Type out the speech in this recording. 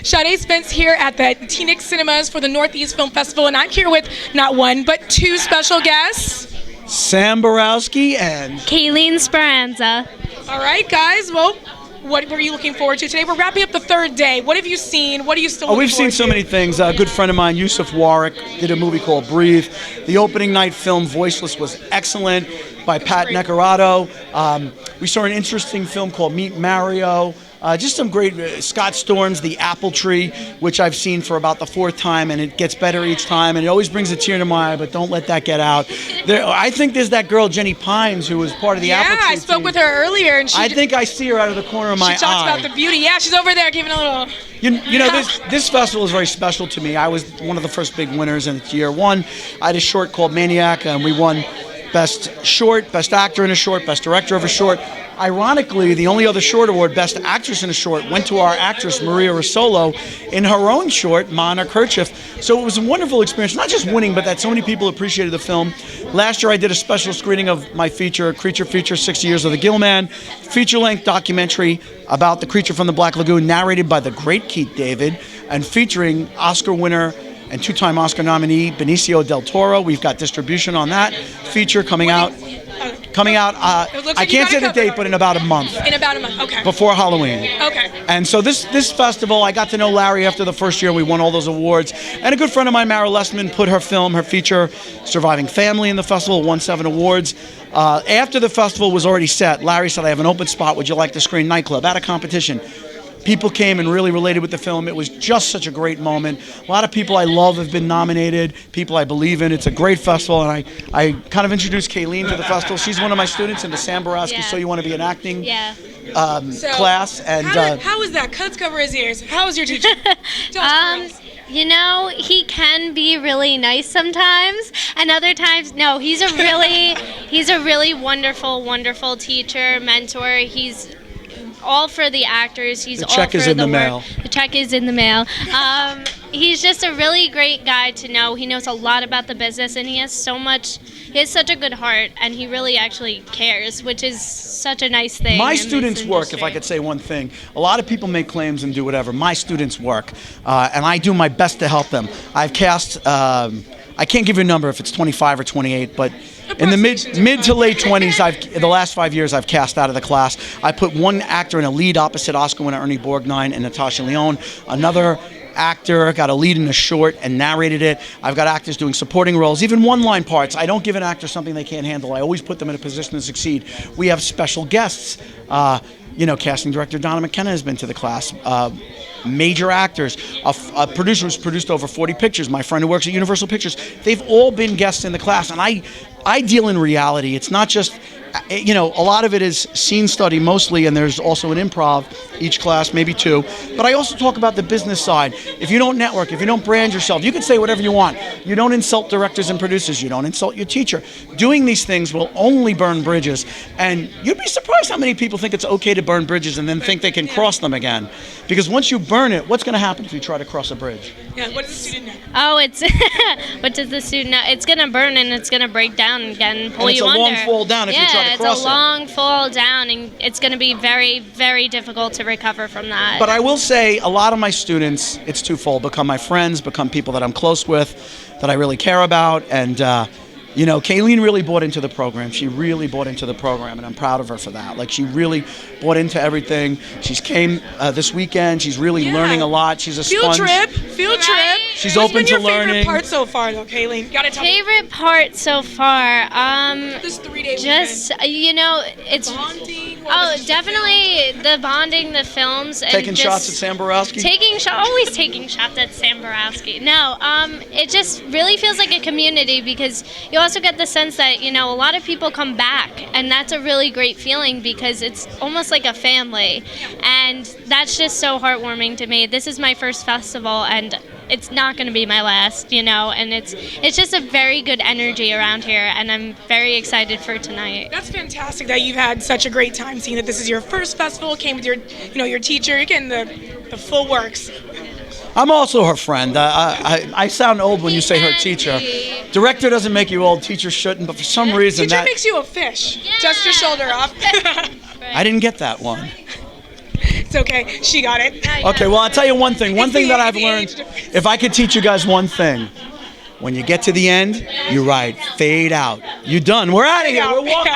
Sade Spence here at the Teaneck Cinemas for the Northeast Film Festival, and I'm here with not one, but two special guests. Sam Borowski and Kayleen Speranza. All right, guys. Well, what were you looking forward to today? We're wrapping up the third day. What have you seen? What are you still looking we've forward seen so to? many things. A good friend of mine, Yusuf Warwick, did a movie called Breathe. The opening night film, Voiceless, was excellent by Pat Necarato. We saw an interesting film called Meet Mario. Just some great, Scott Storm's The Apple Tree, which I've seen for about the fourth time, and it gets better each time, and it always brings a tear to my eye, but don't let that get out. I think there's that girl, Jenny Pines, who was part of the Apple Tree I spoke team. with her earlier, and I think I see her out of the corner of my eye. She talked about the beauty. Yeah, she's over there giving a little... You know, this festival is very special to me. I was one of the first big winners in year one. I had a short called Maniac, and we won Best Short, Best Actor in a Short, Best Director of a Short. Ironically, the only other short award, Best Actress in a Short, went to our actress, Maria Rosolo, in her own short, Ma on Her Kerchief. So it was a wonderful experience, not just winning, but that so many people appreciated the film. Last year, I did a special screening of my feature, Creature Feature, 60 Years of the Gill Man, feature-length documentary about the creature from the Black Lagoon, narrated by the great Keith David, and featuring Oscar winner and two-time Oscar nominee Benicio del Toro. We've got distribution on that feature coming out. I can't say the date, but in about a month. In about a month, okay. Before Halloween. Okay. And so this festival, I got to know Larry after the first year. We won all those awards. And a good friend of mine, Mara Lessman, put her film, her feature, Surviving Family, in the festival, won 7 awards. After the festival was already set, Larry said, I have an open spot. Would you like to screen Nightclub at a competition? People came and really related with the film. It was just such a great moment. A lot of people I love have been nominated, people I believe in. It's a great festival, and I kind of introduced Kayleen to the festival. She's one of my students in the Sam Borowski So You Want to Be an Acting class. And how is that? Let's cover his ears. How is your teacher? You know, he can be really nice sometimes, and other times, no, he's a really wonderful, wonderful teacher, mentor. He's all for the actors. He's all for the work. The check is in the mail. The check is in the mail. He's just a really great guy to know. He knows a lot about the business, and he has such a good heart, and he really actually cares, which is such a nice thing. My students work, if I could say one thing. A lot of people make claims and do whatever. My students work, and I do my best to help them. I've cast, I can't give you a number if it's 25 or 28, but in the mid to late 20s, the last 5 years, I've cast out of the class. I put one actor in a lead opposite Oscar winner Ernie Borgnine and Natasha Lyonne. Another actor got a lead in a short and narrated it. I've got actors doing supporting roles, even one-line parts. I don't give an actor something they can't handle. I always put them in a position to succeed. We have special guests. Casting director Donna McKenna has been to the class. Major actors, a producer who's produced over 40 pictures, my friend who works at Universal Pictures. They've all been guests in the class, and I deal in reality. It's not just, a lot of it is scene study mostly, and there's also an improv, each class, maybe 2. But I also talk about the business side. If you don't network, if you don't brand yourself, you can say whatever you want. You don't insult directors and producers. You don't insult your teacher. Doing these things will only burn bridges. And you'd be surprised how many people think it's okay to burn bridges and then think they can cross them again. Because once you burn it, what's going to happen if you try to cross a bridge? Yeah, what does the student know? Oh, what does the student know? It's going to burn and it's going to break down again and pull you under. It's a long fall down if you try to cross it. Yeah, it's a long fall down, and it's going to be very, very difficult to recover from that. But I will say, a lot of my students, it's twofold, become my friends, become people that I'm close with, that I really care about, and Kayleen really bought into the program. She really bought into the program, and I'm proud of her for that. Like, she really bought into everything. She's came this weekend. She's really learning a lot. She's a sponge. Field trip. She's open to learning. What's been your favorite part so far, though, Kayleen? You gotta tell me. Favorite part so far? This 3-day weekend. It's bonding. Definitely the bonding, the films, and taking shots at Sam Borowski. Always taking shots at Sam Borowski. No, it just really feels like a community, because you also get the sense that a lot of people come back, and that's a really great feeling, because it's almost like a family, and that's just so heartwarming to me. This is my first festival, and it's not going to be my last, and it's just a very good energy around here, and I'm very excited for tonight. That's fantastic that you've had such a great time, seeing that this is your first festival, came with your teacher, you're getting the full works. I'm also her friend. I sound old when you say her teacher. Director doesn't make you old, teacher shouldn't, but for some reason teacher makes you a fish. Yeah. Dust your shoulder off. I didn't get that one. It's okay. She got it. Okay, well, I'll tell you one thing. One It's thing the- that I've it's the learned, age difference. if I could teach you guys one thing, when you get to the end, you write fade out. You're done. We're out of here. We're walking.